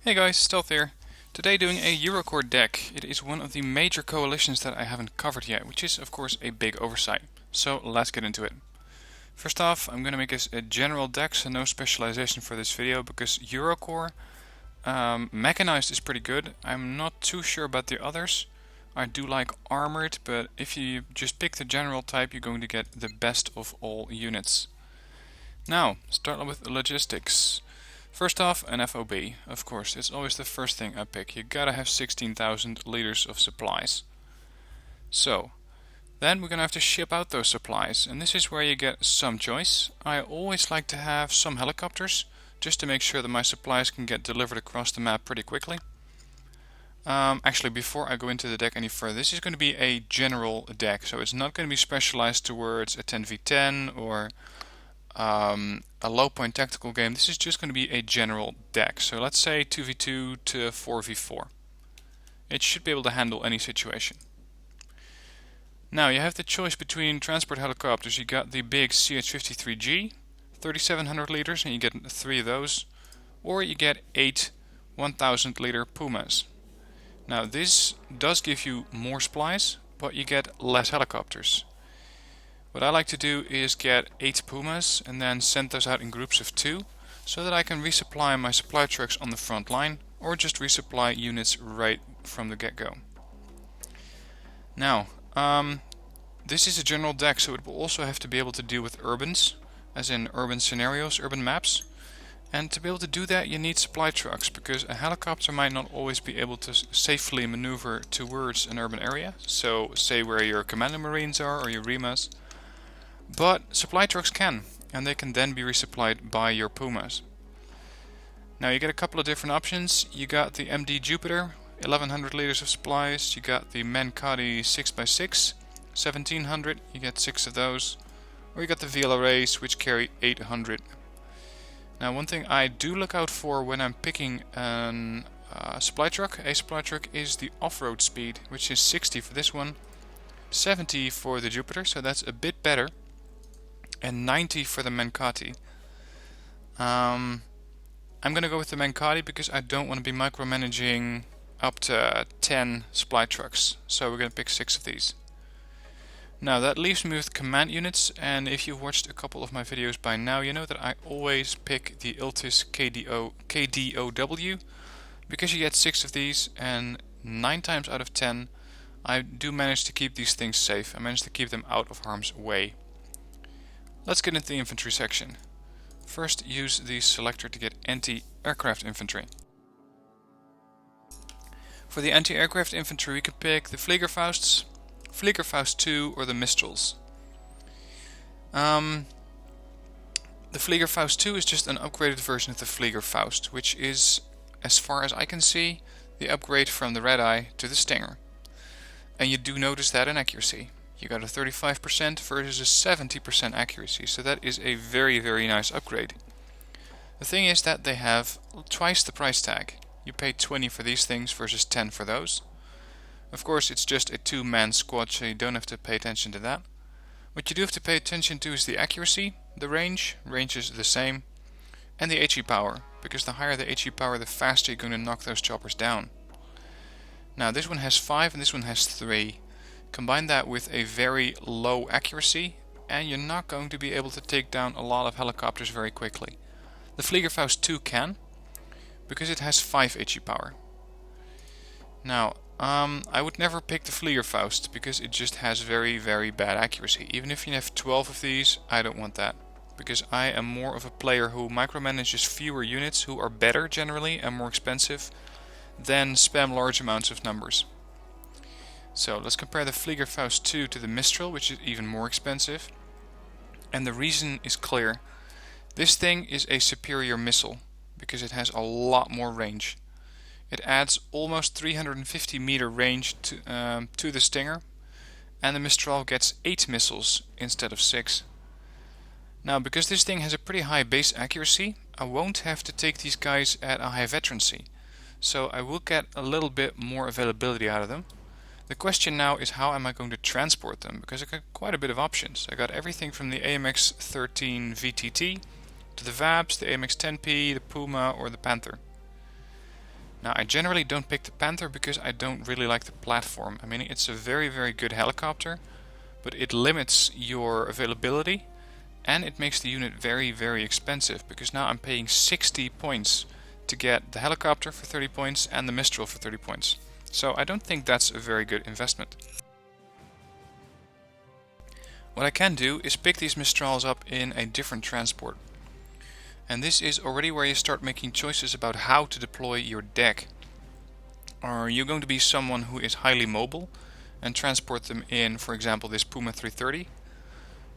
Hey guys, Stealth here. Today doing a Eurocorp deck. It is one of the major coalitions that I haven't covered yet, which is of course a big oversight. So let's get into it. First off, I'm going to make a general deck, so no specialization for this video, because Eurocorp mechanized is pretty good. I'm not too sure about the others. I do like armored, but if you just pick the general type, you're going to get the best of all units. Now, start with logistics. First off, an FOB. Of course, it's always the first thing I pick. You gotta have 16,000 liters of supplies. So, then we're gonna have to ship out those supplies, and this is where you get some choice. I always like to have some helicopters, just to make sure that my supplies can get delivered across the map pretty quickly. Actually, before I go into the deck any further, this is going to be a general deck, so it's not going to be specialized towards a 10v10 or a low point tactical game. This is just going to be a general deck. So let's say 2v2 to 4v4. It should be able to handle any situation. Now you have the choice between transport helicopters. You got the big CH-53G, 3700 liters, and you get 3 of those. Or you get 8 1000 liter Pumas. Now this does give you more supplies, but you get less helicopters. What I like to do is get 8 Pumas and then send those out in groups of 2, so that I can resupply my supply trucks on the front line, or just resupply units right from the get-go. Now, this is a general deck, so it will also have to be able to deal with urbans, as in urban scenarios, urban maps. And to be able to do that, you need supply trucks, because a helicopter might not always be able to safely maneuver towards an urban area. So, say where your Commando Marines are, or your REMAs. But supply trucks can, and they can then be resupplied by your Pumas. Now you get a couple of different options. You got the MD Jupiter, 1100 liters of supplies. You got the Mancati 6x6, 1700, you get 6 of those. Or you got the VLRAs, which carry 800. Now one thing I do look out for when I'm picking a supply truck is the off-road speed, which is 60 for this one, 70 for the Jupiter, so that's a bit better, and 90 for the Mancati. I'm going to go with the Mancati because I don't want to be micromanaging up to 10 supply trucks, so we're going to pick 6 of these. Now that leaves me with command units, and if you've watched a couple of my videos by now, you know that I always pick the Iltis KDOW, because you get 6 of these, and 9 times out of 10 I do manage to keep these things safe. I manage to keep them out of harm's way. Let's get into the infantry section. First, use the selector to get anti-aircraft infantry. For the anti-aircraft infantry, we can pick the Fliegerfausts, Fliegerfaust 2, or the Mistrals. The Fliegerfaust 2 is just an upgraded version of the Fliegerfaust, which is, as far as I can see, the upgrade from the Red Eye to the Stinger. And you do notice that in accuracy. You got a 35% versus a 70% accuracy, so that is a very, very nice upgrade. The thing is that they have twice the price tag. You pay 20 for these things versus 10 for those. Of course, it's just a 2-man squad, so you don't have to pay attention to that. What you do have to pay attention to is the accuracy, the range is the same, and the HE power, because the higher the HE power, the faster you're going to knock those choppers down. Now this one has 5 and this one has 3. Combine that with a very low accuracy, and you're not going to be able to take down a lot of helicopters very quickly. The Fliegerfaust 2 can, because it has 5 HE power. Now, I would never pick the Fliegerfaust, because it just has very, very bad accuracy. Even if you have 12 of these, I don't want that. Because I am more of a player who micromanages fewer units, who are better generally and more expensive, than spam large amounts of numbers. So let's compare the Fliegerfaust 2 to the Mistral, which is even more expensive. And the reason is clear. This thing is a superior missile, because it has a lot more range. It adds almost 350 meter range to the Stinger, and the Mistral gets 8 missiles instead of 6. Now, because this thing has a pretty high base accuracy, I won't have to take these guys at a high veterancy, so I will get a little bit more availability out of them. The question now is, how am I going to transport them, because I got quite a bit of options. I got everything from the AMX-13 VTT to the VABs, the AMX-10P, the Puma, or the Panther. Now, I generally don't pick the Panther because I don't really like the platform. I mean, it's a very, very good helicopter, but it limits your availability and it makes the unit very, very expensive because now I'm paying 60 points to get the helicopter for 30 points and the Mistral for 30 points. So I don't think that's a very good investment. What I can do is pick these Mistrals up in a different transport. And this is already where you start making choices about how to deploy your deck. Are you going to be someone who is highly mobile and transport them in, for example, this Puma 330?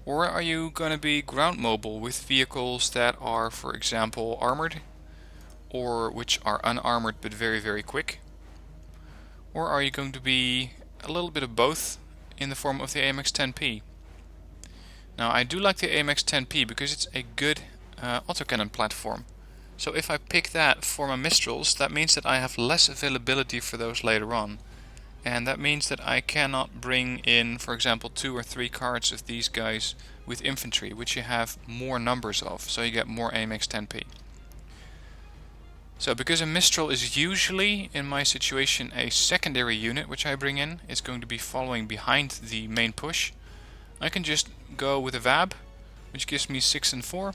Or are you going to be ground mobile with vehicles that are, for example, armored, or which are unarmored but very, very quick? Or are you going to be a little bit of both in the form of the AMX 10P? Now, I do like the AMX 10P because it's a good autocannon platform. So if I pick that for my Mistrals, that means that I have less availability for those later on. And that means that I cannot bring in, for example, 2 or 3 cards of these guys with infantry, which you have more numbers of, so you get more AMX 10P. So because a Mistral is usually, in my situation, a secondary unit which I bring in, it's going to be following behind the main push, I can just go with a VAB, which gives me 6 and 4,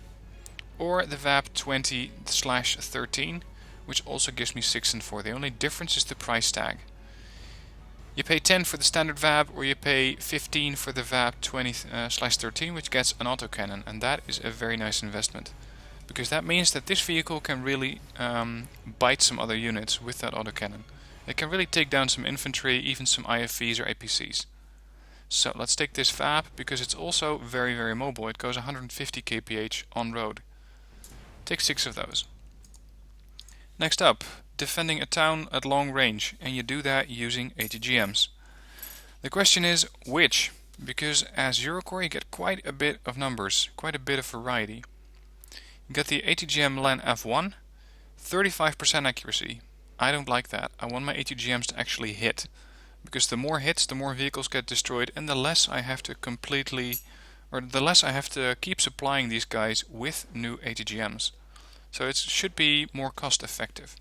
or the VAB 20/13, which also gives me 6 and 4. The only difference is the price tag. You pay 10 for the standard VAB, or you pay 15 for the VAB 20/13, which gets an autocannon, and that is a very nice investment. Because that means that this vehicle can really bite some other units with that autocannon. It can really take down some infantry, even some IFVs or APCs. So let's take this VAB, because it's also very, very mobile. It goes 150 kph on road. Take 6 of those. Next up, defending a town at long range, and you do that using ATGMs. The question is which, because as Eurocorps you get quite a bit of numbers, quite a bit of variety. You get the ATGM LAN F1, 35% accuracy. I don't like that. I want my ATGMs to actually hit, because the more hits, the more vehicles get destroyed, and the less I have to keep supplying these guys with new ATGMs. So it should be more cost effective.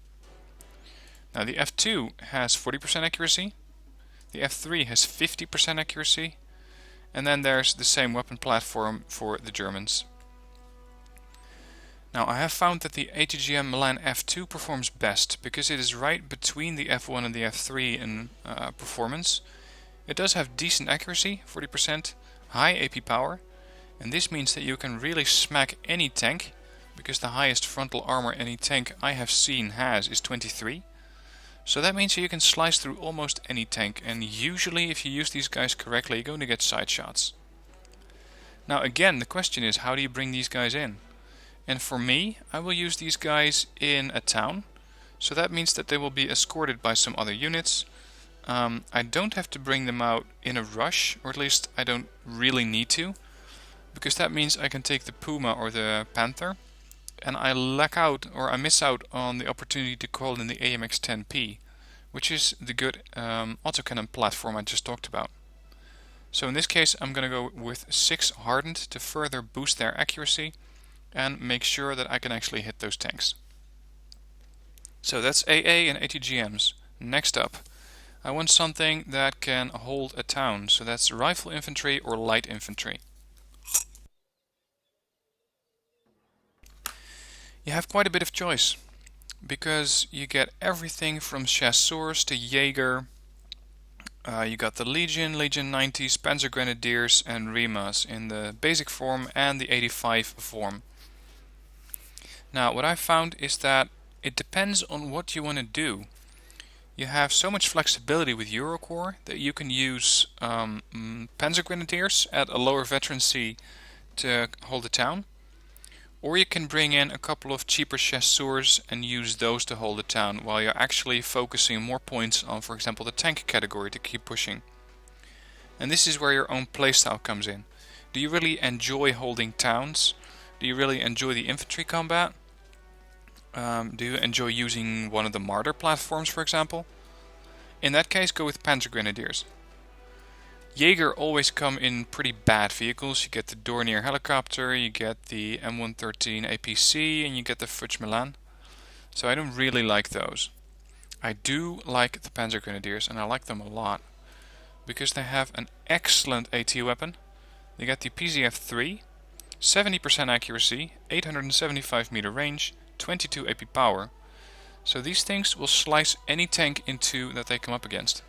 Now the F2 has 40% accuracy, the F3 has 50% accuracy, and then there's the same weapon platform for the Germans. Now I have found that the ATGM Milan F2 performs best because it is right between the F1 and the F3 in performance. It does have decent accuracy, 40%, high AP power, and this means that you can really smack any tank, because the highest frontal armor any tank I have seen has is 23. So that means you can slice through almost any tank, and usually if you use these guys correctly you're going to get side shots. Now again, the question is, how do you bring these guys in? And for me, I will use these guys in a town, so that means that they will be escorted by some other units. I don't have to bring them out in a rush, or at least I don't really need to, because that means I can take the Puma or the Panther, and I miss out on the opportunity to call in the AMX 10P, which is the good autocannon platform I just talked about. So in this case I'm going to go with 6 hardened to further boost their accuracy and make sure that I can actually hit those tanks. So that's AA and ATGMs. Next up, I want something that can hold a town, so that's rifle infantry or light infantry. You have quite a bit of choice, because you get everything from chasseurs to Jaeger. You got the Legion 90s, Panzer Grenadiers and Rimas in the basic form and the 85 form. Now what I found is that it depends on what you want to do. You have so much flexibility with Eurocorps that you can use Panzer Grenadiers at a lower veterancy to hold the town. Or you can bring in a couple of cheaper chasseurs and use those to hold the town, while you're actually focusing more points on, for example, the tank category to keep pushing. And this is where your own playstyle comes in. Do you really enjoy holding towns? Do you really enjoy the infantry combat? Do you enjoy using one of the Mortar platforms, for example? In that case, go with Panzer Grenadiers. Jaeger always come in pretty bad vehicles. You get the Dornier helicopter, you get the M113 APC, and you get the Fudge Milan. So I don't really like those. I do like the Panzer Grenadiers, and I like them a lot because they have an excellent AT weapon. They got the PZF-3, 70% accuracy, 875 meter range, 22 AP power. So these things will slice any tank in two that they come up against.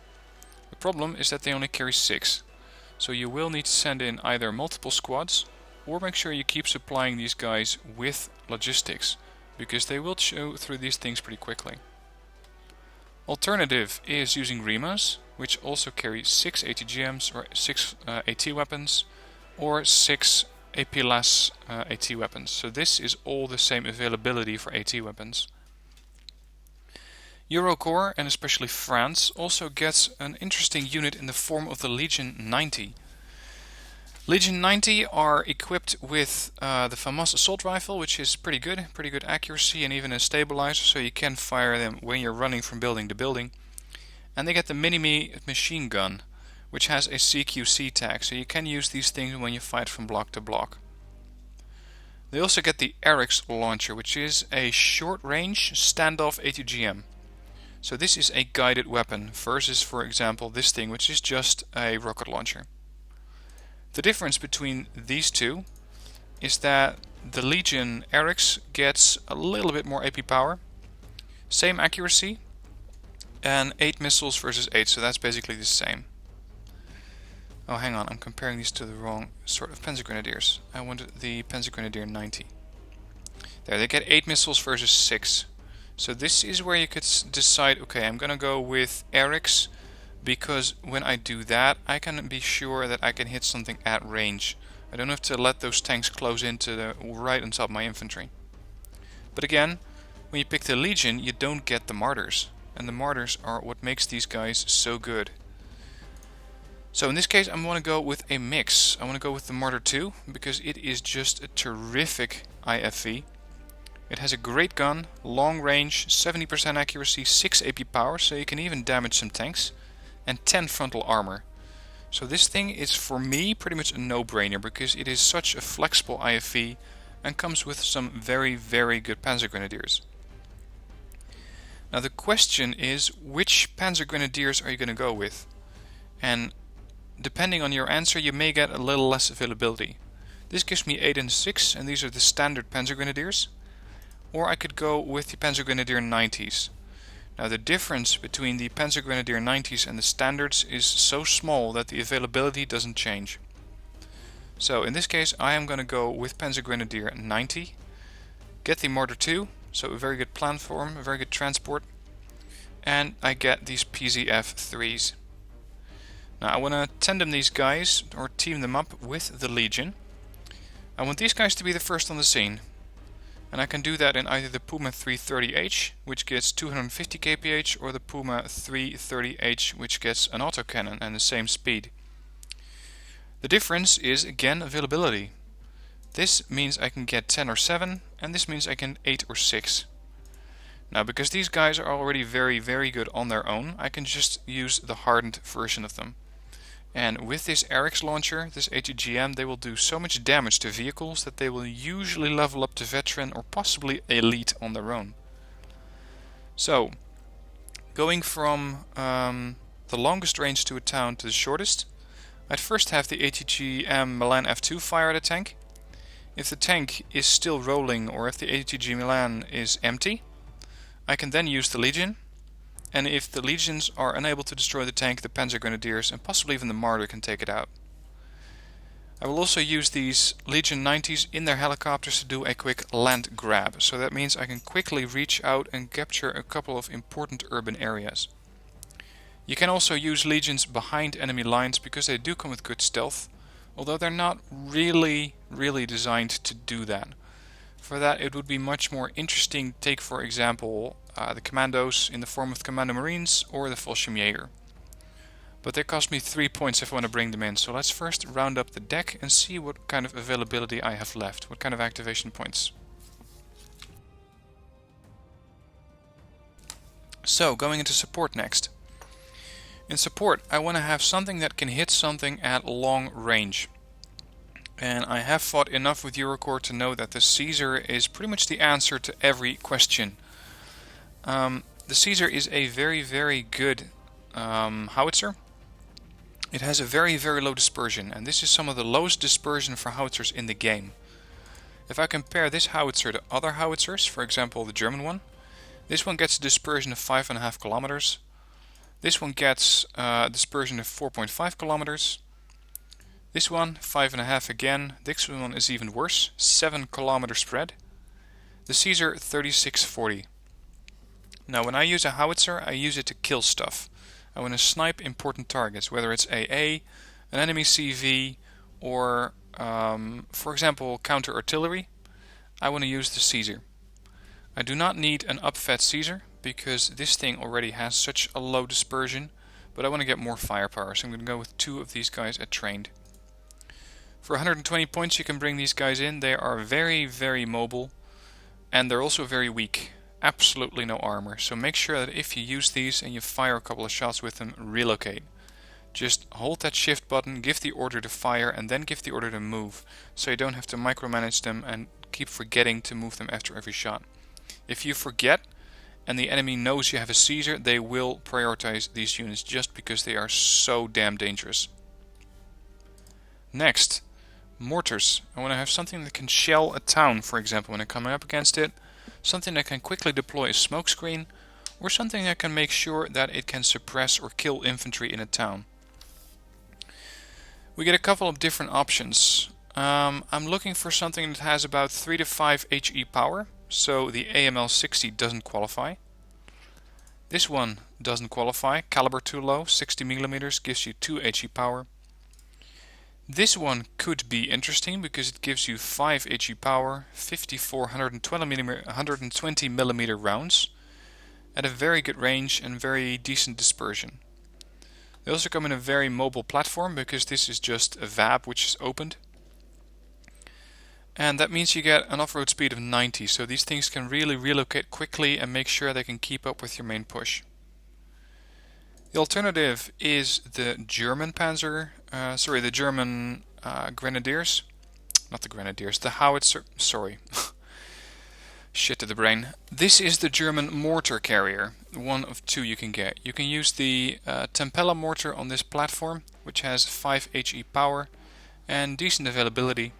The problem is that they only carry 6, so you will need to send in either multiple squads or make sure you keep supplying these guys with logistics, because they will chew through these things pretty quickly. Alternative is using Rimas, which also carry 6 ATGMs or 6 AT weapons, or 6 AP-less AT weapons. So this is all the same availability for AT weapons. Eurocorps, and especially France, also gets an interesting unit in the form of the Legion 90. Legion 90 are equipped with the FAMAS assault rifle, which is pretty good accuracy and even a stabilizer, so you can fire them when you're running from building to building. And they get the Mini-Me machine gun, which has a CQC tag, so you can use these things when you fight from block to block. They also get the Eric's launcher, which is a short-range standoff ATGM. So this is a guided weapon versus, for example, this thing, which is just a rocket launcher. The difference between these two is that the Legion Eric's gets a little bit more AP power, same accuracy, and 8 missiles versus 8, so that's basically the same. Oh, hang on, I'm comparing these to the wrong sort of Panzer Grenadiers. I wanted the Panzer Grenadier 90. There, they get 8 missiles versus 6. So this is where you could decide, okay, I'm gonna go with Eric's, because when I do that, I can be sure that I can hit something at range. I don't have to let those tanks close into the right on top of my infantry. But again, when you pick the Legion, you don't get the Mortars. And the Mortars are what makes these guys so good. So in this case, I'm going to go with a mix. I want to go with the Mortar 2, because it is just a terrific IFV. It has a great gun, long range, 70% accuracy, 6 AP power, so you can even damage some tanks, and 10 frontal armor. So this thing is, for me, pretty much a no-brainer, because it is such a flexible IFV and comes with some very, very good Panzer Grenadiers. Now the question is, which Panzer Grenadiers are you going to go with? And depending on your answer, you may get a little less availability. This gives me 8 and 6, and these are the standard Panzer Grenadiers. Or I could go with the Panzer Grenadier 90s. Now the difference between the Panzer Grenadier 90s and the standards is so small that the availability doesn't change. So in this case, I am going to go with Panzer Grenadier 90. Get the Mortar 2, so a very good platform, a very good transport. And I get these PZF-3s. Now I want to tandem these guys, or team them up with the Legion. I want these guys to be the first on the scene. And I can do that in either the Puma 330H, which gets 250 kph, or the Puma 330H, which gets an autocannon and the same speed. The difference is, again, availability. This means I can get 10 or 7, and this means I can 8 or 6. Now, because these guys are already very, very good on their own, I can just use the hardened version of them. And with this Eric's launcher, this ATGM, they will do so much damage to vehicles that they will usually level up to veteran or possibly elite on their own. So, going from the longest range to a town to the shortest, I'd first have the ATGM Milan F2 fire at a tank. If the tank is still rolling, or if the ATG Milan is empty, I can then use the Legion. And if the Legions are unable to destroy the tank, the Panzer Grenadiers and possibly even the Mortar can take it out. I will also use these Legion 90s in their helicopters to do a quick land grab. So that means I can quickly reach out and capture a couple of important urban areas. You can also use Legions behind enemy lines, because they do come with good stealth, although they're not really designed to do that. For that, it would be much more interesting to take, for example, the Commandos in the form of Commando Marines or the Fallschirmjäger. But they cost me 3 points if I want to bring them in, so let's first round up the deck and see what kind of availability I have left, what kind of activation points. So, going into support next. In support, I want to have something that can hit something at long range. And I have fought enough with Eurocorp to know that the Caesar is pretty much the answer to every question. The The Caesar is a very, very good howitzer. It has a very, very low dispersion, and this is some of the lowest dispersion for howitzers in the game. If I compare this howitzer to other howitzers, for example the German one, this one gets a dispersion of 5.5 kilometers. This one gets a dispersion of 4.5 kilometers. This one, 5.5 again. This one is even worse, 7 kilometer spread. The Caesar, 3640. Now when I use a howitzer, I use it to kill stuff. I want to snipe important targets, whether it's AA, an enemy CV, or for example counter artillery. I want to use the Caesar. I do not need an upfed Caesar because this thing already has such a low dispersion, but I want to get more firepower, so I'm going to go with 2 of these guys at trained. For 120 points you can bring these guys in. They are very, very mobile, and they're also very weak. Absolutely no armor, so make sure that if you use these and you fire a couple of shots with them, relocate. Just hold that shift button, give the order to fire, and then give the order to move, so you don't have to micromanage them and keep forgetting to move them after every shot. If you forget and the enemy knows you have a Caesar, they will prioritize these units just because they are so damn dangerous. Next, mortars. I want to have something that can shell a town, for example, when I'm coming up against it. Something that can quickly deploy a smokescreen, or something that can make sure that it can suppress or kill infantry in a town. We get a couple of different options. I'm looking for something that has about 3 to 5 HE power, so the AML 60 doesn't qualify. This one doesn't qualify, caliber too low, 60mm gives you 2 HE power. This one could be interesting because it gives you 5 HE power, 54 120mm rounds at a very good range and very decent dispersion. They also come in a very mobile platform because this is just a VAB which is opened. And that means you get an off-road speed of 90, so these things can really relocate quickly and make sure they can keep up with your main push. The alternative is the German the German Grenadiers. Not the Grenadiers, the Howitzer, shit to the brain. This is the German mortar carrier, one of 2 you can get. You can use the Tempella mortar on this platform, which has 5 HE power and decent availability.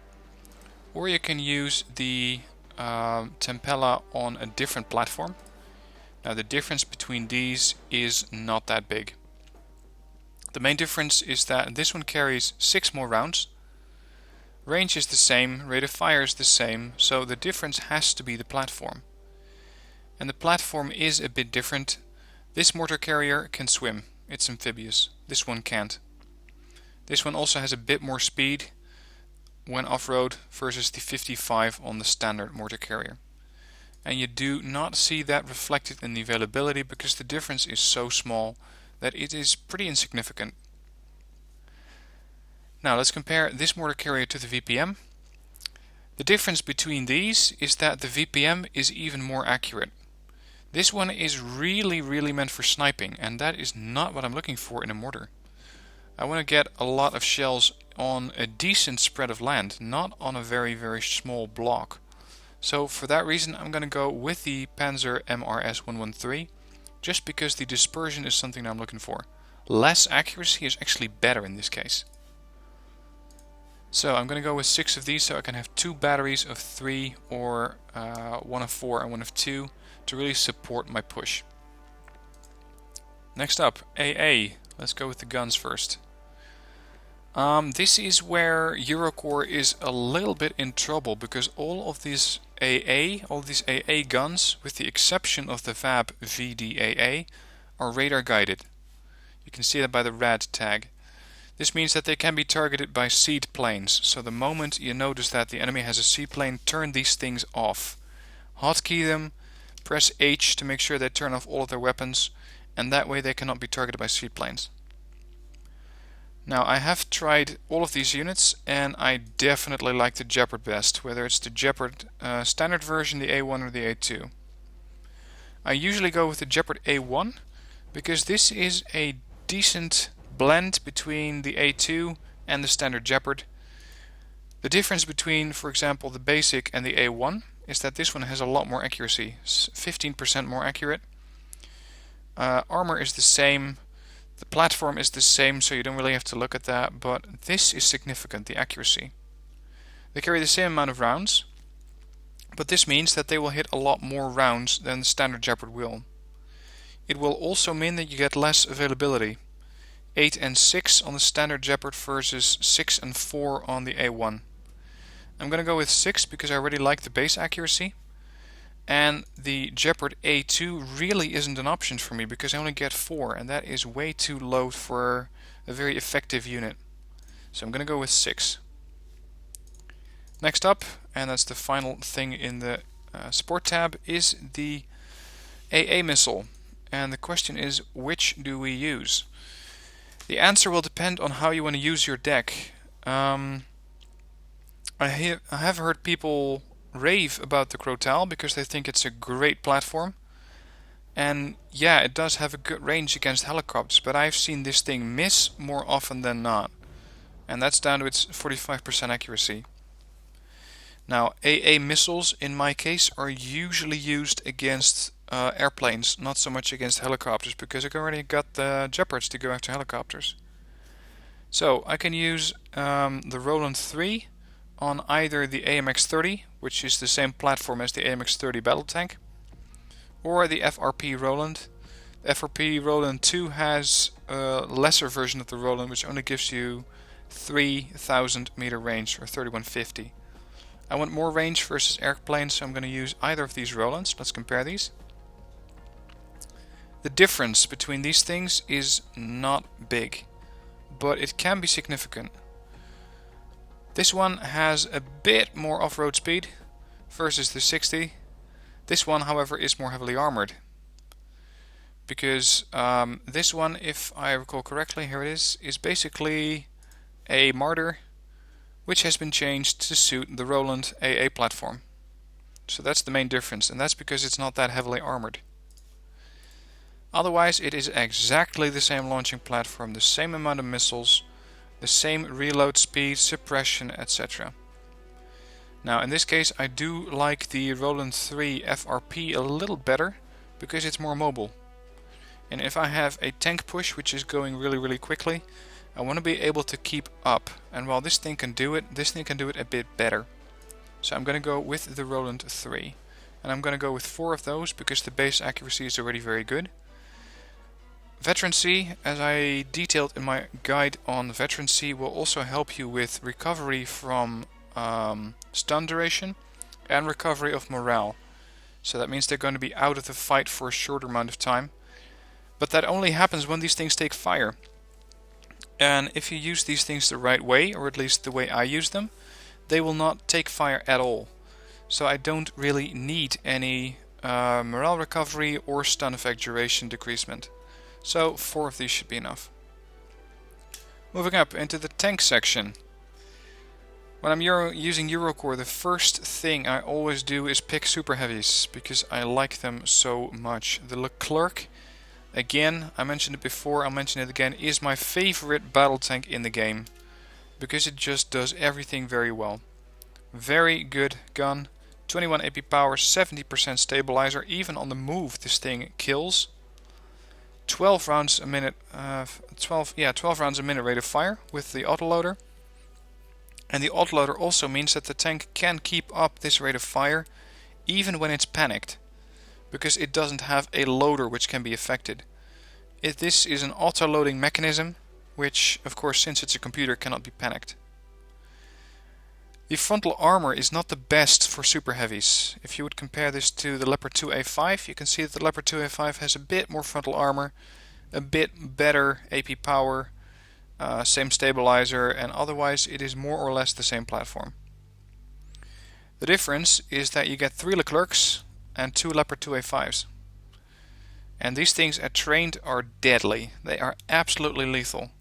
Or you can use the Tempella on a different platform. Now the difference between these is not that big. The main difference is that this one carries 6 more rounds. Range is the same, rate of fire is the same, so the difference has to be the platform. And the platform is a bit different. This mortar carrier can swim, it's amphibious. This one can't. This one also has a bit more speed when off-road versus the 55 on the standard mortar carrier. And you do not see that reflected in the availability because the difference is so small that it is pretty insignificant. Now let's compare this mortar carrier to the VPM. The difference between these is that the VPM is even more accurate. This one is really meant for sniping, and that is not what I'm looking for in a mortar. I want to get a lot of shells on a decent spread of land, not on a very small block. So for that reason I'm going to go with the Panzer MRS 113, just because the dispersion is something I'm looking for. Less accuracy is actually better in this case. So I'm going to go with 6 of these so I can have 2 batteries of 3 or 1 of 4 and 1 of 2 to really support my push. Next up, AA. Let's go with the guns first. This is where Eurocorp is a little bit in trouble because all of these AA guns, with the exception of the VAB VDAA, are radar guided. You can see that by the rad tag. This means that they can be targeted by seed planes, so the moment you notice that the enemy has a seaplane, turn these things off. Hotkey them, press H to make sure they turn off all of their weapons, and that way they cannot be targeted by seaplanes. Now I have tried all of these units and I definitely like the Jeopard best, whether it's the Jeopard standard version, the A1 or the A2. I usually go with the Jeopard A1 because this is a decent blend between the A2 and the standard Jeopard. The difference between, for example, the basic and the A1 is that this one has a lot more accuracy, 15% more accurate. Armor is the same. The platform is the same, so you don't really have to look at that, but this is significant, the accuracy. They carry the same amount of rounds, but this means that they will hit a lot more rounds than the standard Jeopard will. It will also mean that you get less availability. 8 and 6 on the standard Jeopard versus 6 and 4 on the A1. I'm going to go with 6 because I already like the base accuracy. And the Jeopard A2 really isn't an option for me because I only get 4, and that is way too low for a very effective unit. So I'm going to go with 6. Next up, and that's the final thing in the support tab, is the Aaa Missile. And the question is, which do we use? The answer will depend on how you want to use your deck. I have heard people rave about the Crotal because they think it's a great platform. And yeah, it does have a good range against helicopters, but I've seen this thing miss more often than not. And that's down to its 45% accuracy. Now, Aaa Missiles, in my case, are usually used against airplanes, not so much against helicopters, because I've already got the Jeopards to go after helicopters. So, I can use the Roland 3 on either the AMX-30, which is the same platform as the AMX-30 battle tank, or the FRP Roland. The FRP Roland 2 has a lesser version of the Roland, which only gives you 3,000 meter range, or 3150. I want more range versus airplanes, so I'm going to use either of these Rolands. Let's compare these. The difference between these things is not big, but it can be significant. This one has a bit more off-road speed versus the 60. This one, however, is more heavily armored. Because this one, if I recall correctly, here it is basically a Mortar, which has been changed to suit the Roland Aa platform. So that's the main difference, and that's because it's not that heavily armored. Otherwise, it is exactly the same launching platform, the same amount of missiles, the same reload speed, suppression, etc. Now, in this case, I do like the Roland 3 FRP a little better because it's more mobile. And if I have a tank push which is going really quickly, I want to be able to keep up, and while this thing can do it, this thing can do it a bit better. So I'm going to go with the Roland 3. And I'm going to go with 4 of those because the base accuracy is already very good. Veterancy, as I detailed in my guide on Veterancy, will also help you with recovery from stun duration and recovery of morale. So that means they're going to be out of the fight for a shorter amount of time. But that only happens when these things take fire. And if you use these things the right way, or at least the way I use them, they will not take fire at all. So I don't really need any morale recovery or stun effect duration decreasement. So 4 of these should be enough. Moving up into the tank section. When I'm using Eurocorps, the first thing I always do is pick super heavies, because I like them so much. The Leclerc, again, I mentioned it before, I'll mention it again, is my favorite battle tank in the game. Because it just does everything very well. Very good gun, 21 AP power, 70% stabilizer, even on the move this thing kills. 12 rounds a minute, 12 rounds a minute rate of fire with the autoloader. And the autoloader also means that the tank can keep up this rate of fire even when it's panicked, because it doesn't have a loader which can be affected. This is an auto-loading mechanism, which, of course, since it's a computer, cannot be panicked. The frontal armor is not the best for super heavies. If you would compare this to the Leopard 2A5, you can see that the Leopard 2A5 has a bit more frontal armor, a bit better AP power, same stabilizer, and otherwise it is more or less the same platform. The difference is that you get 3 Leclercs and 2 Leopard 2A5s. And these things at trained are deadly. They are absolutely lethal.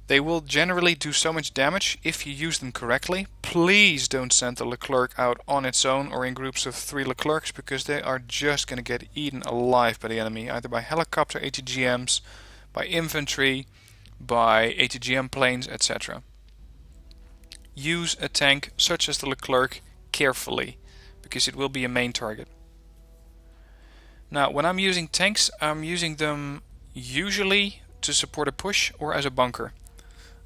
They will generally do so much damage if you use them correctly. Please don't send the Leclerc out on its own or in groups of 3 Leclercs, because they are just going to get eaten alive by the enemy, either by helicopter ATGMs, by infantry, by ATGM planes, etc. Use a tank such as the Leclerc carefully, because it will be a main target. Now, when I'm using tanks, I'm using them usually to support a push or as a bunker.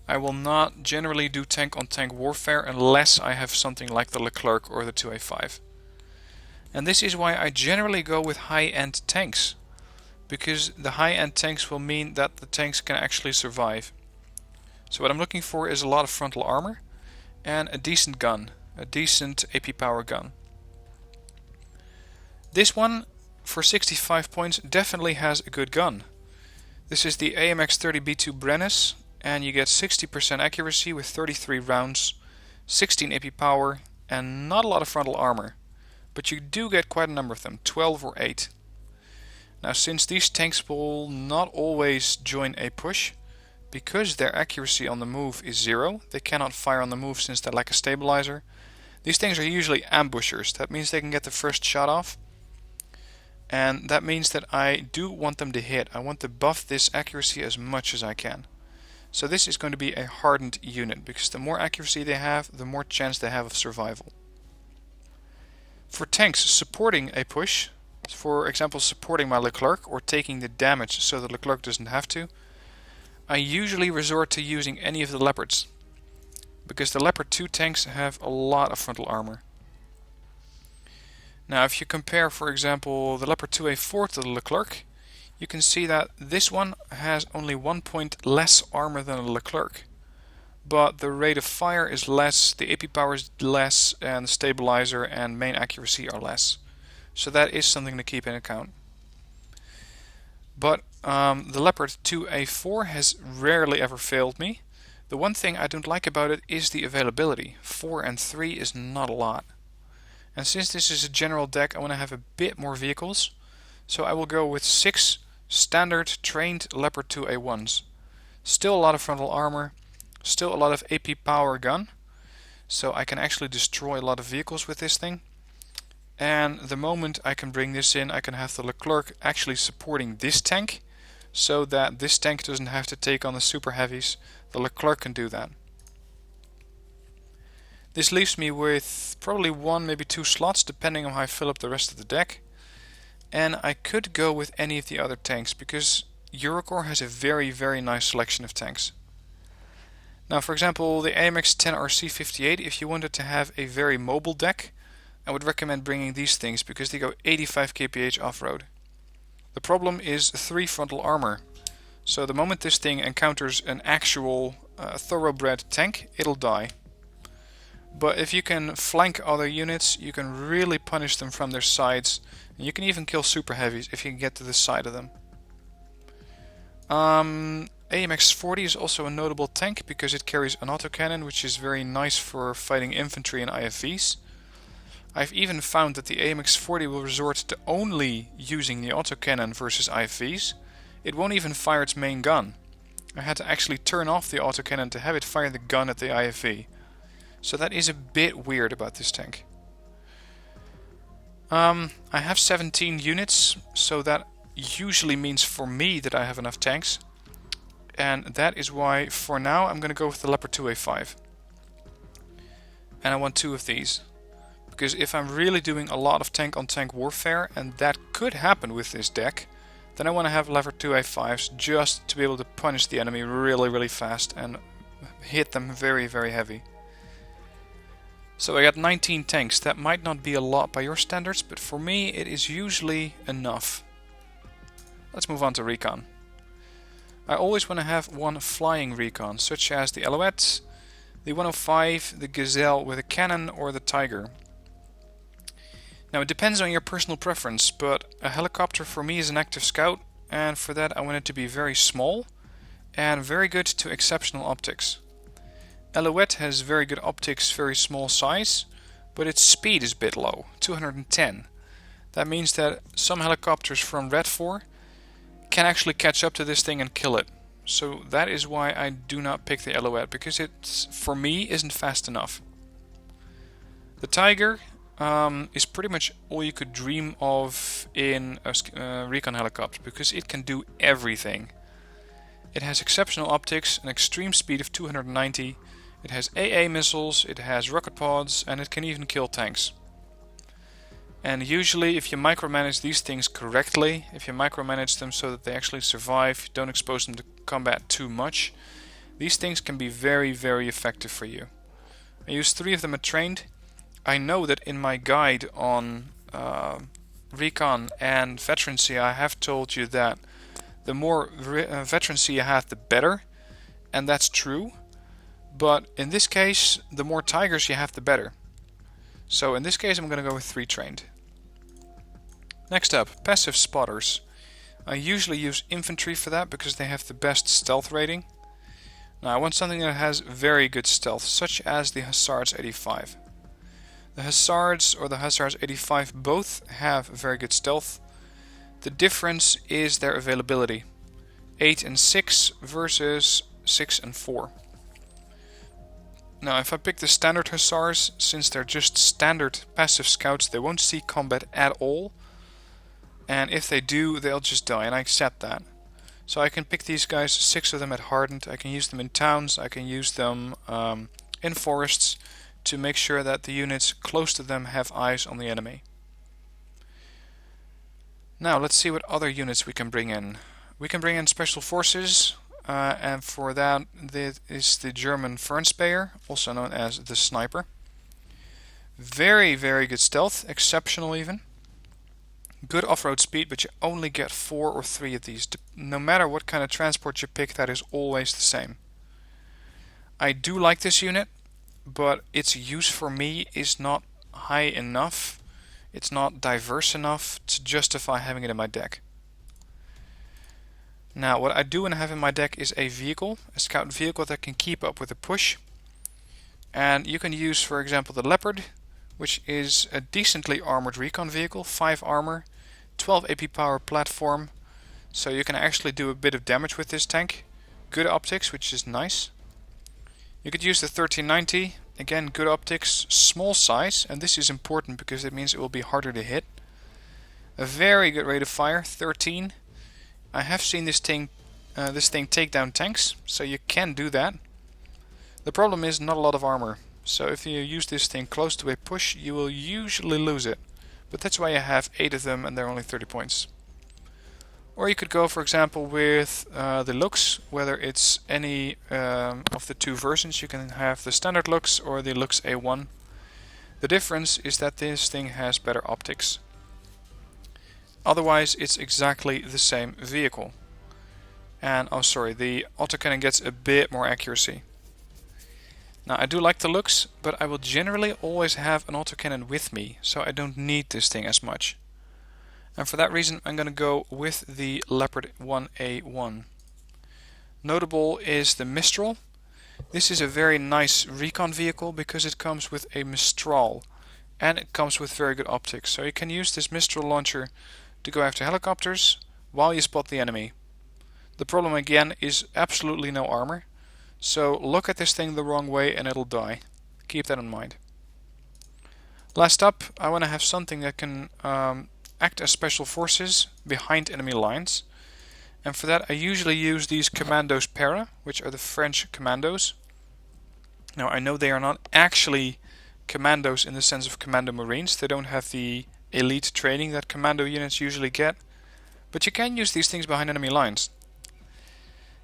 I will not generally do tank-on-tank warfare unless I have something like the Leclerc or the 2A5. And this is why I generally go with high-end tanks, because the high-end tanks will mean that the tanks can actually survive. So what I'm looking for is a lot of frontal armor and a decent gun, a decent AP power gun. This one, for 65 points, definitely has a good gun. This is the AMX-30B2 Brennus, and you get 60% accuracy with 33 rounds, 16 AP power, and not a lot of frontal armor. But you do get quite a number of them, 12 or 8. Now, since these tanks will not always join a push, because their accuracy on the move is 0, they cannot fire on the move since they lack a stabilizer. These things are usually ambushers. That means they can get the first shot off. And that means that I do want them to hit. I want to buff this accuracy as much as I can. So this is going to be a hardened unit, because the more accuracy they have, the more chance they have of survival. For tanks supporting a push, for example supporting my Leclerc or taking the damage so the Leclerc doesn't have to, I usually resort to using any of the Leopards, because the Leopard 2 tanks have a lot of frontal armor. Now if you compare, for example, the Leopard 2A4 to the Leclerc, you can see that this one has only 1 point less armor than the Leclerc. But the rate of fire is less, the AP power is less, and the stabilizer and main accuracy are less. So that is something to keep in account. But the Leopard 2A4 has rarely ever failed me. The one thing I don't like about it is the availability. 4 and 3 is not a lot. And since this is a general deck, I want to have a bit more vehicles. So I will go with 6 standard trained Leopard 2A1s. Still a lot of frontal armor, still a lot of AP power gun. So I can actually destroy a lot of vehicles with this thing. And the moment I can bring this in, I can have the Leclerc actually supporting this tank, so that this tank doesn't have to take on the super heavies. The Leclerc can do that. This leaves me with probably 1, maybe 2 slots, depending on how I fill up the rest of the deck. And I could go with any of the other tanks, because Eurocorp has a very, very nice selection of tanks. Now, for example, the AMX-10RC58, if you wanted to have a very mobile deck, I would recommend bringing these things, because they go 85 kph off-road. The problem is 3 frontal armor. So the moment this thing encounters an actual thoroughbred tank, it'll die. But if you can flank other units, you can really punish them from their sides. And you can even kill super heavies if you can get to the side of them. AMX-40 is also a notable tank because it carries an autocannon, which is very nice for fighting infantry and IFVs. I've even found that the AMX-40 will resort to only using the autocannon versus IFVs. It won't even fire its main gun. I had to actually turn off the autocannon to have it fire the gun at the IFV. So that is a bit weird about this tank. I have 17 units, so that usually means for me that I have enough tanks. And that is why for now I'm going to go with the Leopard 2A5. And I want 2 of these. Because if I'm really doing a lot of tank-on-tank warfare, and that could happen with this deck, then I want to have Leopard 2A5s just to be able to punish the enemy really, really fast and hit them very, very heavy. So I got 19 tanks. That might not be a lot by your standards, but for me it is usually enough. Let's move on to Recon. I always want to have 1 flying Recon, such as the Alouette, the 105, the Gazelle with a cannon, or the Tiger. Now it depends on your personal preference, but a helicopter for me is an active scout, and for that I want it to be very small and very good to exceptional optics. Alouette has very good optics, very small size, but its speed is a bit low, 210. That means that some helicopters from Red 4 can actually catch up to this thing and kill it. So that is why I do not pick the Alouette, because it, for me, isn't fast enough. The Tiger is pretty much all you could dream of in a Recon helicopter, because it can do everything. It has exceptional optics, an extreme speed of 290, it has Aaa Missiles, it has rocket pods, and it can even kill tanks. And usually if you micromanage these things correctly, if you micromanage them so that they actually survive, don't expose them to combat too much, these things can be very, very effective for you. I use 3 of them at trained. I know that in my guide on Recon and Veterancy I have told you that the more Veterancy you have, the better. And that's true. But in this case, the more Tigers you have, the better. So in this case I'm going to go with 3 trained. Next up, passive spotters. I usually use Infantry for that because they have the best stealth rating. Now I want something that has very good stealth, such as the Hussars 85. The Hussars or the Hussars 85 both have very good stealth. The difference is their availability. 8 and 6 versus 6 and 4. Now if I pick the standard Hussars, since they're just standard passive scouts, they won't see combat at all. And if they do, they'll just die, and I accept that. So I can pick these guys, 6 of them at hardened. I can use them in towns, I can use them in forests to make sure that the units close to them have eyes on the enemy. Now let's see what other units we can bring in. We can bring in special forces, and for that is the German Fernspeyer, also known as the Sniper. Very, very good stealth, exceptional even. Good off-road speed, but you only get 4 or 3 of these. No matter what kind of transport you pick, that is always the same. I do like this unit, but its use for me is not high enough. It's not diverse enough to justify having it in my deck. Now, what I do want to have in my deck is a vehicle, a scout vehicle that can keep up with the push. And you can use, for example, the Leopard, which is a decently armored recon vehicle, 5 armor, 12 AP power platform, so you can actually do a bit of damage with this tank. Good optics, which is nice. You could use the 1390, again good optics, small size, and this is important because it means it will be harder to hit. A very good rate of fire, 13. I have seen this thing take down tanks, so you can do that. The problem is not a lot of armor. So if you use this thing close to a push, you will usually lose it. But that's why you have 8 of them and they're only 30 points. Or you could go, for example, with the looks, whether it's any of the 2 versions. You can have the standard looks or the looks A1. The difference is that this thing has better optics. Otherwise, it's exactly the same vehicle. And, oh sorry, the autocannon gets a bit more accuracy. Now I do like the looks, but I will generally always have an autocannon with me, so I don't need this thing as much. And for that reason I'm going to go with the Leopard 1A1. Notable is the Mistral. This is a very nice recon vehicle because it comes with a Mistral and it comes with very good optics. So you can use this Mistral launcher to go after helicopters while you spot the enemy. The problem again is absolutely no armor. So look at this thing the wrong way and it'll die. Keep that in mind. Last up, I want to have something that can act as special forces behind enemy lines. And for that I usually use these Commandos Para, which are the French Commandos. Now I know they are not actually Commandos in the sense of Commando Marines. They don't have the elite training that Commando units usually get. But you can use these things behind enemy lines.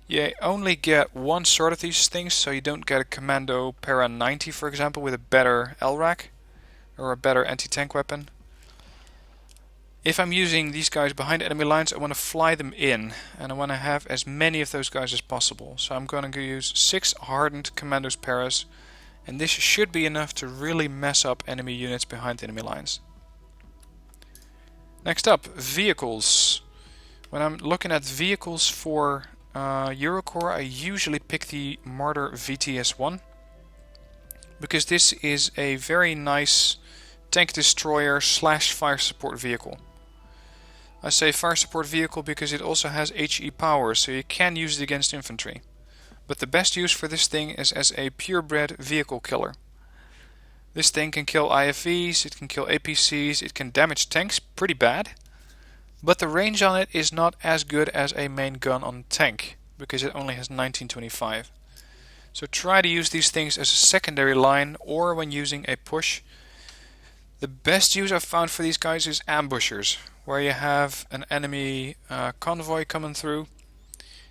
You only get 1 sort of these things, so you don't get a Commando Para 90, for example, with a better LRAC or a better anti-tank weapon. If I'm using these guys behind enemy lines, I want to fly them in, and I want to have as many of those guys as possible. So I'm going to use 6 hardened Commandos Paras, and this should be enough to really mess up enemy units behind enemy lines. Next up, vehicles. When I'm looking at vehicles for Eurocorps, I usually pick the Mortar VTS-1 because this is a very nice tank destroyer / fire support vehicle. I say fire support vehicle because it also has HE power, so you can use it against infantry. But the best use for this thing is as a purebred vehicle killer. This thing can kill IFVs, it can kill APCs, it can damage tanks pretty bad. But the range on it is not as good as a main gun on tank, because it only has 1925. So try to use these things as a secondary line or when using a push. The best use I've found for these guys is ambushers, where you have an enemy convoy coming through.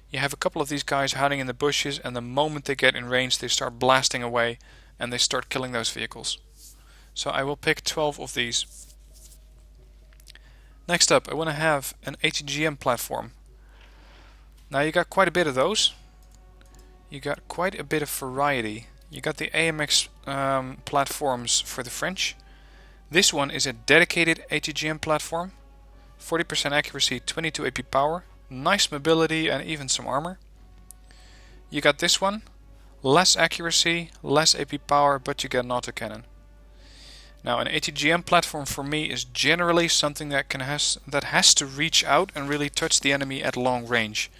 You have a couple of these guys hiding in the bushes, and the moment they get in range they start blasting away and they start killing those vehicles. So I will pick 12 of these. Next up, I want to have an ATGM platform. Now you got quite a bit of those. You got quite a bit of variety. You got the AMX platforms for the French. This one is a dedicated ATGM platform. 40% accuracy, 22 AP power. Nice mobility and even some armor. You got this one, less accuracy, less AP power, but you get an autocannon. Now an ATGM platform for me is generally something that has to reach out and really touch the enemy at long range.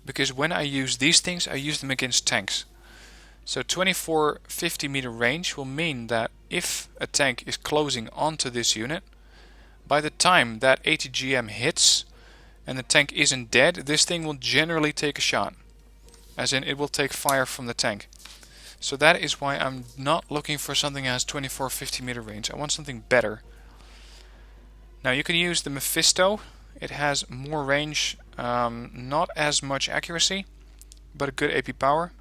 Because when I use these things, I use them against tanks. So 24-50 meter range will mean that if a tank is closing onto this unit, by the time that ATGM hits, and the tank isn't dead, this thing will generally take a shot. As in, it will take fire from the tank. So that is why I'm not looking for something that has 24-50 meter range. I want something better. Now you can use the Mephisto. It has more range, not as much accuracy, but a good AP power.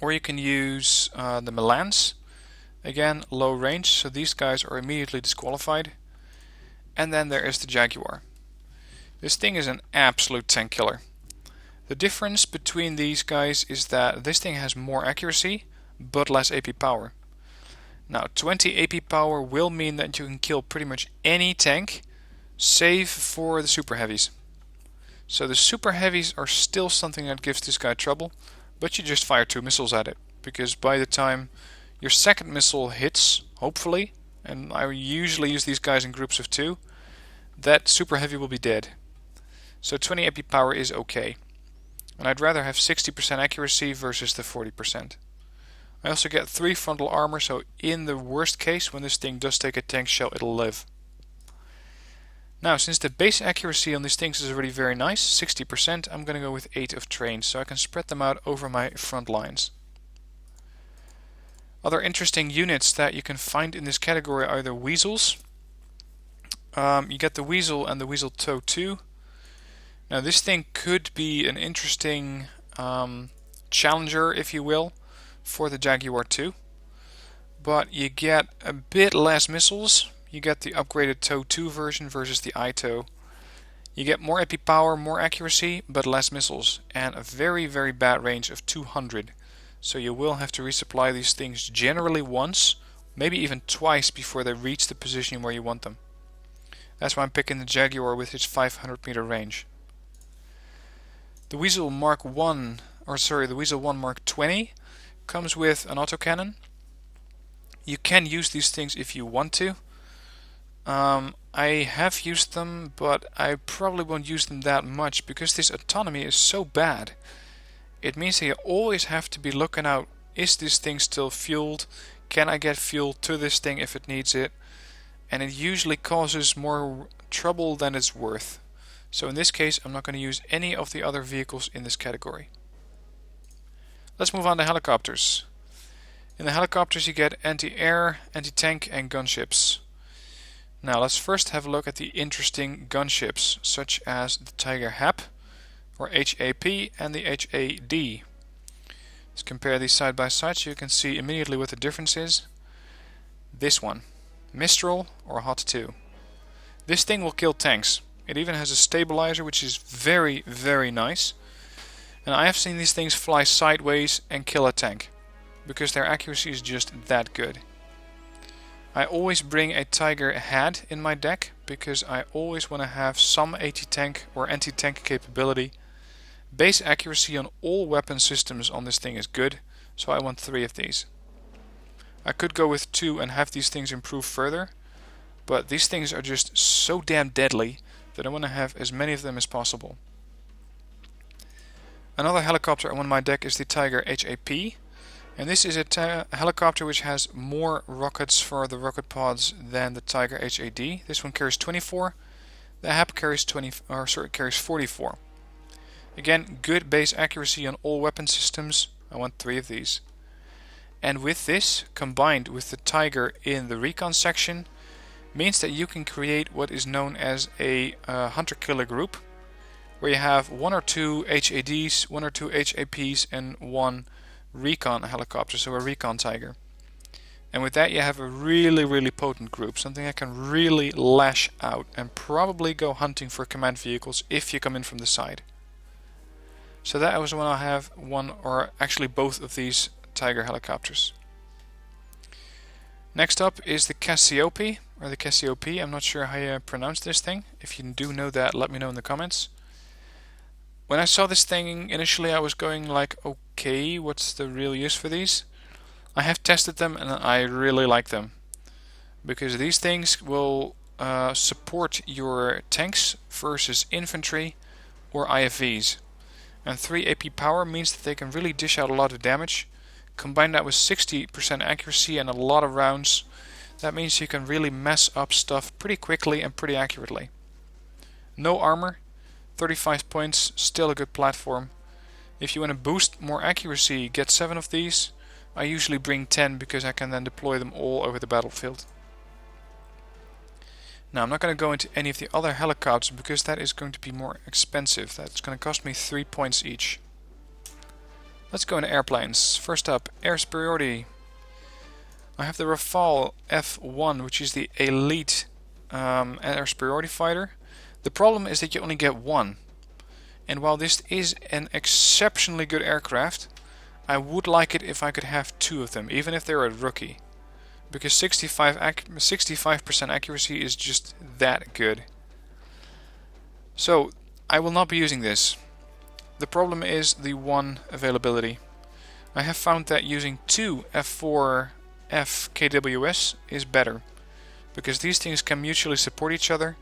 Or you can use the Milans. Again, low range, so these guys are immediately disqualified. And then there is the Jaguar. This thing is an absolute tank killer. The difference between these guys is that this thing has more accuracy, but less AP power. Now 20 AP power will mean that you can kill pretty much any tank, save for the super heavies. So the super heavies are still something that gives this guy trouble, but you just fire 2 missiles at it, because by the time your second missile hits, hopefully, and I usually use these guys in groups of 2, that super heavy will be dead. So 20 AP power is okay. And I'd rather have 60% accuracy versus the 40%. I also get 3 frontal armor, so in the worst case, when this thing does take a tank shell, it'll live. Now, since the base accuracy on these things is already very nice, 60%, I'm going to go with 8 of trains, so I can spread them out over my front lines. Other interesting units that you can find in this category are the Weasels. You get the Weasel and the Weasel Toe 2. Now this thing could be an interesting challenger, if you will, for the Jaguar 2. But you get a bit less missiles. You get the upgraded Toe 2 version versus the iToe. You get more AP power, more accuracy, but less missiles. And a very, very bad range of 200. So you will have to resupply these things generally once, maybe even twice before they reach the position where you want them. That's why I'm picking the Jaguar with its 500 meter range. The Weasel Mark 1, the Weasel 1 Mark 20 comes with an autocannon. You can use these things if you want to. I have used them, but I probably won't use them that much because this autonomy is so bad. It means that you always have to be looking out, is this thing still fueled? Can I get fuel to this thing if it needs it? And it usually causes more trouble than it's worth. So in this case, I'm not going to use any of the other vehicles in this category. Let's move on to helicopters. In the helicopters you get anti-air, anti-tank and gunships. Now let's first have a look at the interesting gunships, such as the Tiger HAP, or HAP, and the HAD. Let's compare these side by side so you can see immediately what the difference is. This one, Mistral or Hot 2. This thing will kill tanks. It even has a stabilizer, which is very, very nice. And I have seen these things fly sideways and kill a tank, because their accuracy is just that good. I always bring a Tiger HAD in my deck, because I always want to have some AT-tank or anti-tank capability. Base accuracy on all weapon systems on this thing is good, so I want 3 of these. I could go with 2 and have these things improve further, but these things are just so damn deadly that I want to have as many of them as possible. Another helicopter on my deck is the Tiger HAP, and this is a helicopter which has more rockets for the rocket pods than the Tiger HAD. This one carries 24, the HAP carries 44. Again, good base accuracy on all weapon systems. I want 3 of these. And with this, combined with the Tiger in the Recon section, means that you can create what is known as a hunter-killer group, where you have 1 or 2 HADs, 1 or 2 HAPs, and 1 Recon helicopter, so a Recon Tiger. And with that you have a really potent group, something that can really lash out and probably go hunting for command vehicles if you come in from the side. So that was when I have one or actually both of these Tiger helicopters. Next up is the Cassiopi, or the Cassiopi. I'm not sure how you pronounce this thing. If you do know that, let me know in the comments. When I saw this thing initially, I was going like, okay, what's the real use for these? I have tested them and I really like them, because these things will support your tanks versus infantry or IFVs. And 3 AP power means that they can really dish out a lot of damage. Combine that with 60% accuracy and a lot of rounds, that means you can really mess up stuff pretty quickly and pretty accurately. No armor, 35 points, still a good platform. If you want to boost more accuracy, get 7 of these. I usually bring 10 because I can then deploy them all over the battlefield. Now I'm not going to go into any of the other helicopters because that is going to be more expensive. That's going to cost me 3 points each. Let's go into airplanes. First up, air superiority. I have the Rafale F1, which is the elite air superiority fighter. The problem is that you only get one. And while this is an exceptionally good aircraft, I would like it if I could have 2 of them, even if they're a rookie. Because 65% accuracy is just that good. So, I will not be using this. The problem is the 1 availability. I have found that using 2 F4 FKWS is better, because these things can mutually support each other,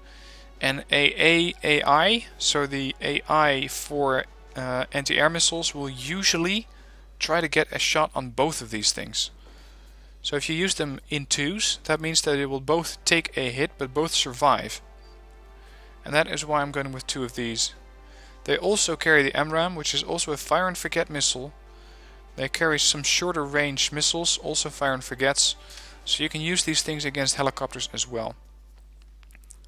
and AI, so the AI for anti-air missiles, will usually try to get a shot on both of these things. So if you use them in 2s, that means that it will both take a hit but both survive. And that is why I'm going with 2 of these. They also carry the MRAM, which is also a fire and forget missile. They carry some shorter range missiles, also fire and forgets, so you can use these things against helicopters as well.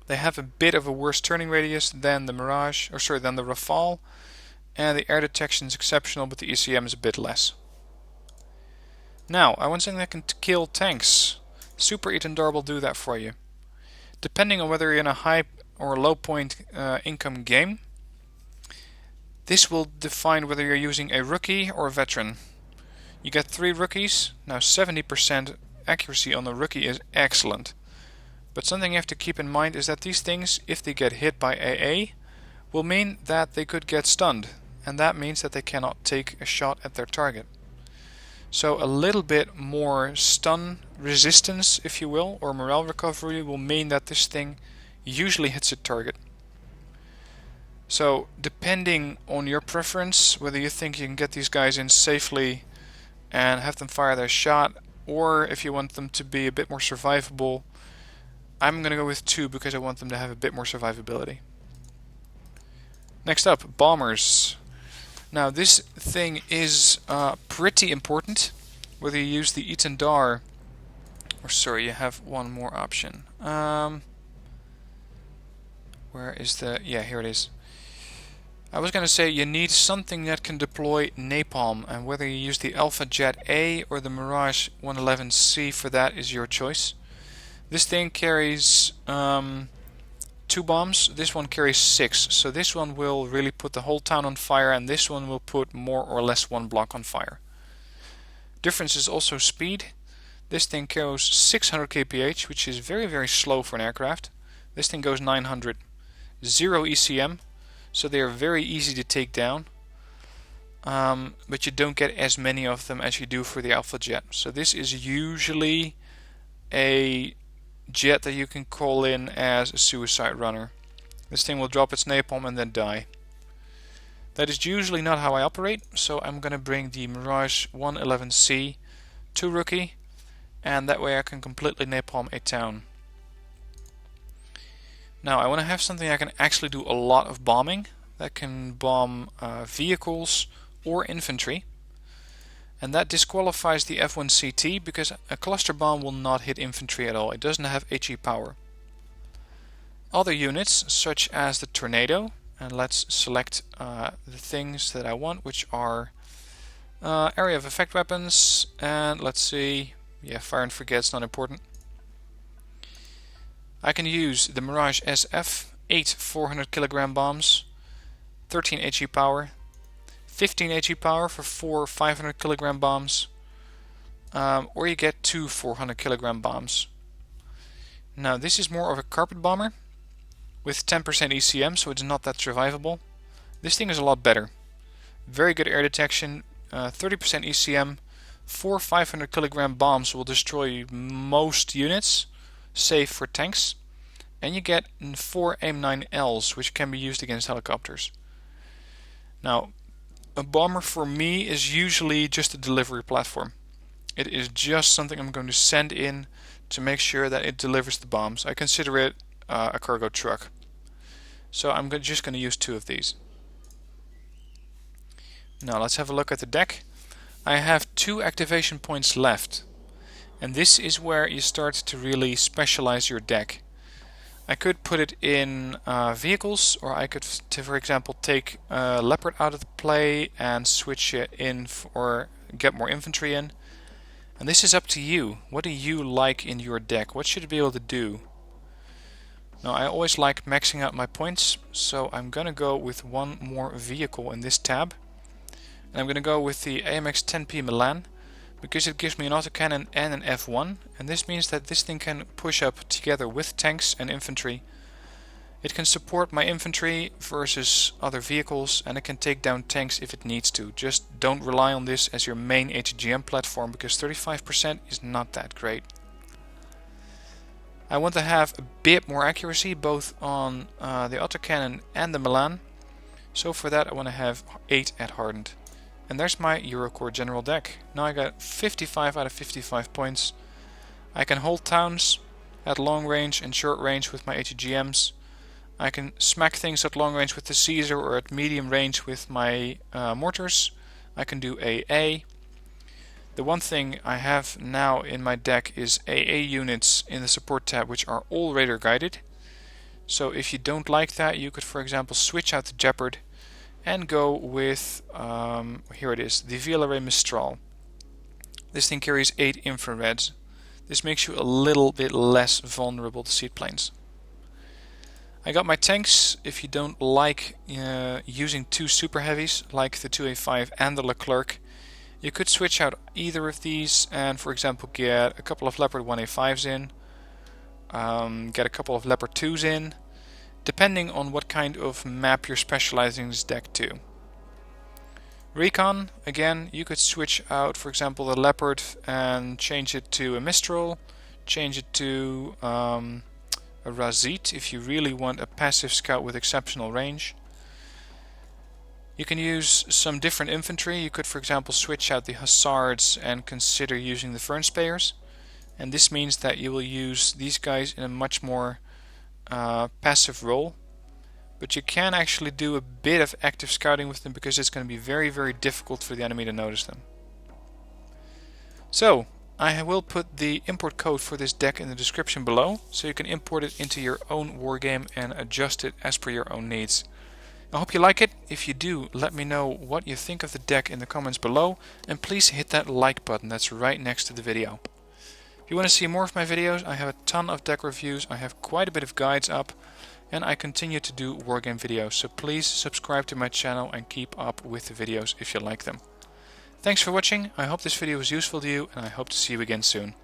They have a bit of a worse turning radius than the than the Rafale, and the air detection is exceptional, but the ECM is a bit less. Now, I want something that can kill tanks. Super Etendar will do that for you. Depending on whether you're in a high or low point income game, this will define whether you're using a rookie or a veteran. You get 3 rookies. Now 70% accuracy on the rookie is excellent. But something you have to keep in mind is that these things, if they get hit by AA, will mean that they could get stunned. And that means that they cannot take a shot at their target. So a little bit more stun resistance, if you will, or morale recovery will mean that this thing usually hits a target. So depending on your preference, whether you think you can get these guys in safely and have them fire their shot, or if you want them to be a bit more survivable, I'm going to go with 2 because I want them to have a bit more survivability. Next up, bombers. Now this thing is pretty important, whether you use the Etendar, or sorry, you have one more option. Where is the, yeah, here it is. I was going to say you need something that can deploy napalm, and whether you use the Alpha Jet A or the Mirage 111C for that is your choice. This thing carries 2 bombs, this one carries 6, so this one will really put the whole town on fire, and this one will put more or less 1 block on fire. Difference is also speed. This thing goes 600 kph, which is very slow for an aircraft. This thing goes 900. 0 ECM, so they are very easy to take down, but you don't get as many of them as you do for the Alpha Jet. So this is usually a jet that you can call in as a suicide runner. This thing will drop its napalm and then die. That is usually not how I operate, so I'm going to bring the Mirage 111C to rookie, and that way I can completely napalm a town. Now I want to have something I can actually do a lot of bombing, that can bomb vehicles or infantry. And that disqualifies the F1CT because a cluster bomb will not hit infantry at all. It doesn't have HE power. Other units, such as the Tornado, and let's select the things that I want, which are area of effect weapons, and let's see, yeah, fire and forget's not important. I can use the Mirage SF, 8 400 kilogram bombs, 13 HE power, 15 HE power for 4 500 kilogram bombs, or you get 2 400 kilogram bombs. Now this is more of a carpet bomber with 10% ECM, so it's not that survivable. This thing is a lot better. Very good air detection, 30% ECM, 4 500 kilogram bombs will destroy most units, save for tanks, and you get 4 AIM-9Ls, which can be used against helicopters. Now, a bomber for me is usually just a delivery platform. It is just something I'm going to send in to make sure that it delivers the bombs. I consider it a cargo truck. So I'm just going to use 2 of these. Now let's have a look at the deck. I have 2 activation points left. And this is where you start to really specialize your deck. I could put it in vehicles, or I could, for example, take Leopard out of the play and switch it in or get more infantry in. And this is up to you. What do you like in your deck? What should it be able to do? Now I always like maxing out my points, so I'm gonna go with 1 more vehicle in this tab. And I'm gonna go with the AMX 10P Milan, because it gives me an autocannon and an F1, and this means that this thing can push up together with tanks and infantry. It can support my infantry versus other vehicles, and it can take down tanks if it needs to. Just don't rely on this as your main HGM platform, because 35% is not that great. I want to have a bit more accuracy both on the autocannon and the Milan, so for that I want to have 8 at hardened. And there's my Eurocorps general deck. Now I got 55 out of 55 points. I can hold towns at long range and short range with my HGMs. I can smack things at long range with the Caesar or at medium range with my Mortars. I can do AA. The one thing I have now in my deck is AA units in the support tab, which are all radar guided. So if you don't like that, you could, for example, switch out the Jeopard and go with, here it is, the Aaa Missiles. This thing carries 8 infrareds. This makes you a little bit less vulnerable to seed planes. I got my tanks. If you don't like using 2 super heavies, like the 2A5 and the Leclerc, you could switch out either of these and, for example, get a couple of Leopard 1A5s in, get a couple of Leopard 2s in, depending on what kind of map you're specializing this deck to. Recon, again, you could switch out, for example, the Leopard and change it to a Mistral, change it to a Razit if you really want a passive scout with exceptional range. You can use some different infantry. You could, for example, switch out the Hussards and consider using the Fernspayers. And this means that you will use these guys in a much more passive role. But you can actually do a bit of active scouting with them because it's going to be very, very difficult for the enemy to notice them. So, I will put the import code for this deck in the description below, so you can import it into your own wargame and adjust it as per your own needs. I hope you like it. If you do, let me know what you think of the deck in the comments below, and please hit that like button that's right next to the video. If you want to see more of my videos, I have a ton of deck reviews, I have quite a bit of guides up, and I continue to do wargame videos, so please subscribe to my channel and keep up with the videos if you like them. Thanks for watching, I hope this video was useful to you, and I hope to see you again soon.